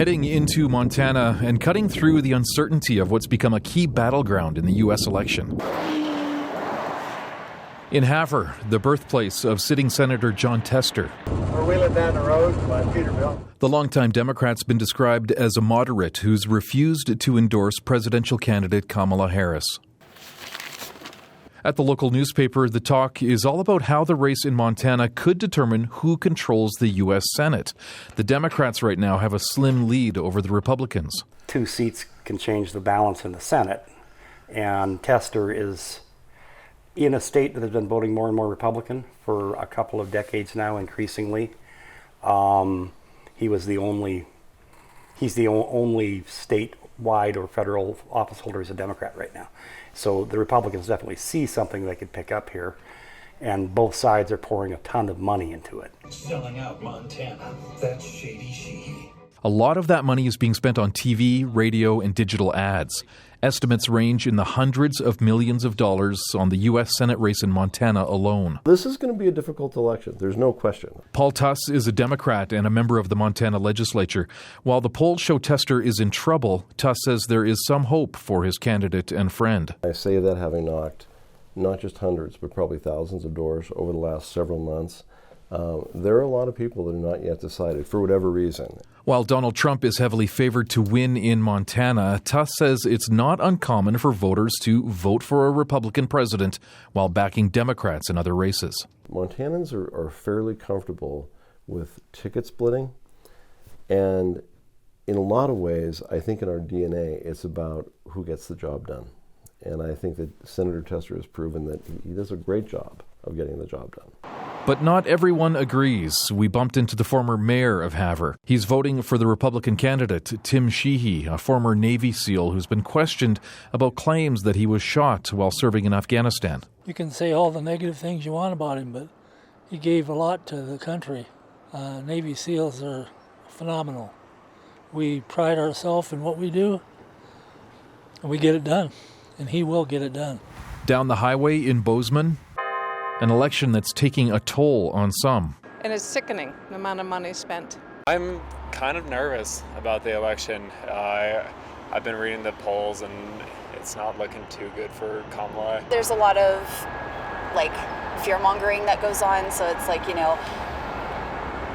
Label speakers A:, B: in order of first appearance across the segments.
A: heading into Montana and cutting through the uncertainty of what's become a key battleground in the U.S. election. In Havre, the birthplace of sitting Senator Jon Tester.
B: We're wheeling down the road by Peterbilt.
A: The longtime Democrat's been described as a moderate who's refused to endorse presidential candidate Kamala Harris. At the local newspaper, the talk is all about how the race in Montana could determine who controls the U.S. Senate. The Democrats right now have a slim lead over the Republicans.
C: 2 seats can change the balance in the Senate, and Tester is in a state that has been voting more and more Republican for a couple of decades now, increasingly. He's the only statewide or federal office holder who's a Democrat right now. So the Republicans definitely see something they could pick up here, and both sides are pouring a ton of money into it.
D: Selling out Montana, that's Shady Sheehy.
A: A lot of that money is being spent on TV, radio, and digital ads. Estimates range in the hundreds of millions of dollars on the U.S. Senate race in Montana alone.
E: This is going to be a difficult election. There's no question.
A: Paul Tuss is a Democrat and a member of the Montana legislature. While the polls show Tester is in trouble, Tuss says there is some hope for his candidate and friend.
E: I say that having knocked not just hundreds, but probably thousands of doors over the last several months. There are a lot of people that are not yet decided for whatever reason.
A: While Donald Trump is heavily favored to win in Montana, Tuss says it's not uncommon for voters to vote for a Republican president while backing Democrats in other races.
E: Montanans are fairly comfortable with ticket splitting, and in a lot of ways, I think in our DNA, it's about who gets the job done. And I think that Senator Tester has proven that he does a great job of getting the job done.
A: But not everyone agrees. We bumped into the former mayor of Havre. He's voting for the Republican candidate, Tim Sheehy, a former Navy SEAL who's been questioned about claims that he was shot while serving in Afghanistan.
F: You can say all the negative things you want about him, but he gave a lot to the country. Navy SEALs are phenomenal. We pride ourselves in what we do, and we get it done, and he will get it done.
A: Down the highway in Bozeman, an election that's taking a toll on some.
G: And it's sickening, the amount of money spent.
H: I'm kind of nervous about the election. I've been reading the polls, and it's not looking too good for Kamala.
I: There's a lot of, fear-mongering that goes on, so it's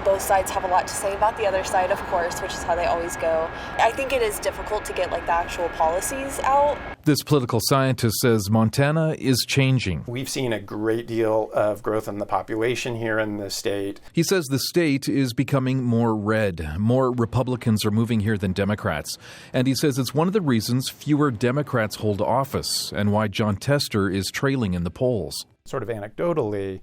I: both sides have a lot to say about the other side, of course, which is how they always go. I think it is difficult to get, the actual policies out.
A: This political scientist says Montana is changing.
J: We've seen a great deal of growth in the population here in the state.
A: He says the state is becoming more red. More Republicans are moving here than Democrats. And he says it's one of the reasons fewer Democrats hold office and why Jon Tester is trailing in the polls.
J: Sort of anecdotally,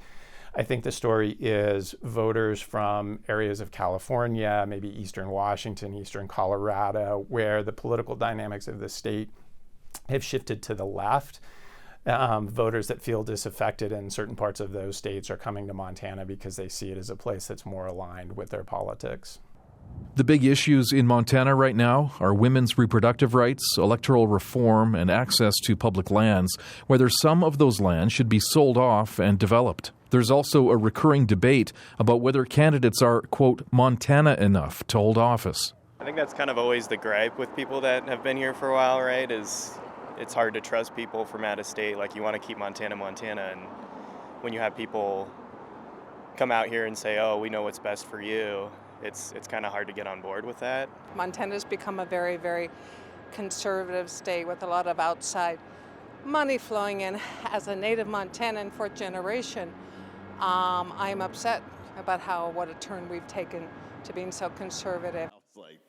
J: I think the story is voters from areas of California, maybe eastern Washington, eastern Colorado, where the political dynamics of the state have shifted to the left. Voters that feel disaffected in certain parts of those states are coming to Montana because they see it as a place that's more aligned with their politics.
A: The big issues in Montana right now are women's reproductive rights, electoral reform, and access to public lands, whether some of those lands should be sold off and developed. There's also a recurring debate about whether candidates are, quote, Montana enough to hold office.
H: I think that's kind of always the gripe with people that have been here for a while, right, is it's hard to trust people from out of state. You want to keep Montana, and when you have people come out here and say, oh, we know what's best for you, it's kind of hard to get on board with that.
G: Montana's become a very, very conservative state with a lot of outside money flowing in. As a native Montanan, fourth generation, I'm upset about what a turn we've taken to being so conservative.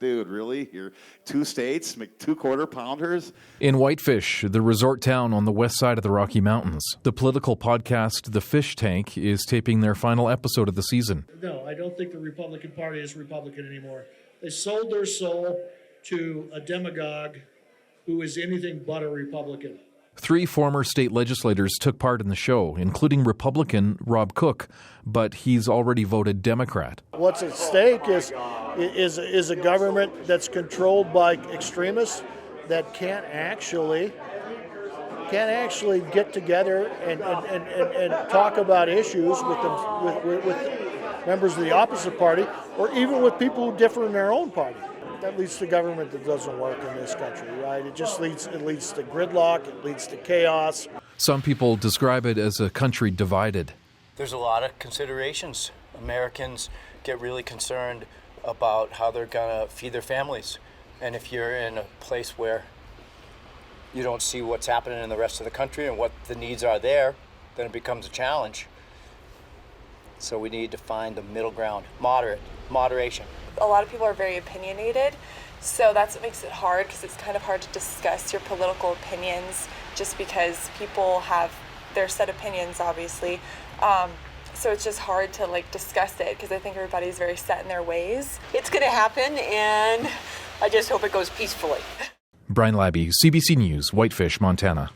K: Dude, really? You're 2 states, make 2 quarter-pounders?
A: In Whitefish, the resort town on the west side of the Rocky Mountains, the political podcast The Fish Tank is taping their final episode of the season.
L: No, I don't think the Republican Party is Republican anymore. They sold their soul to a demagogue who is anything but a Republican.
A: 3 former state legislators took part in the show, including Republican Rob Cook, but he's already voted Democrat.
L: What's at stake is a government that's controlled by extremists that can't actually get together and talk about issues with members of the opposite party, or even with people who differ in their own party. that leads to government that doesn't work in this country, right? It leads to gridlock, it leads to chaos.
A: Some people describe it as a country divided.
M: There's a lot of considerations. Americans get really concerned about how they're going to feed their families. And if you're in a place where you don't see what's happening in the rest of the country and what the needs are there, then it becomes a challenge. So we need to find the middle ground, moderation.
I: A lot of people are very opinionated, so that's what makes it hard, because it's kind of hard to discuss your political opinions just because people have their set opinions, obviously. So it's just hard to discuss it, because I think everybody's very set in their ways.
N: It's going to happen, and I just hope it goes peacefully.
A: Brian Labby, CBC News, Whitefish, Montana.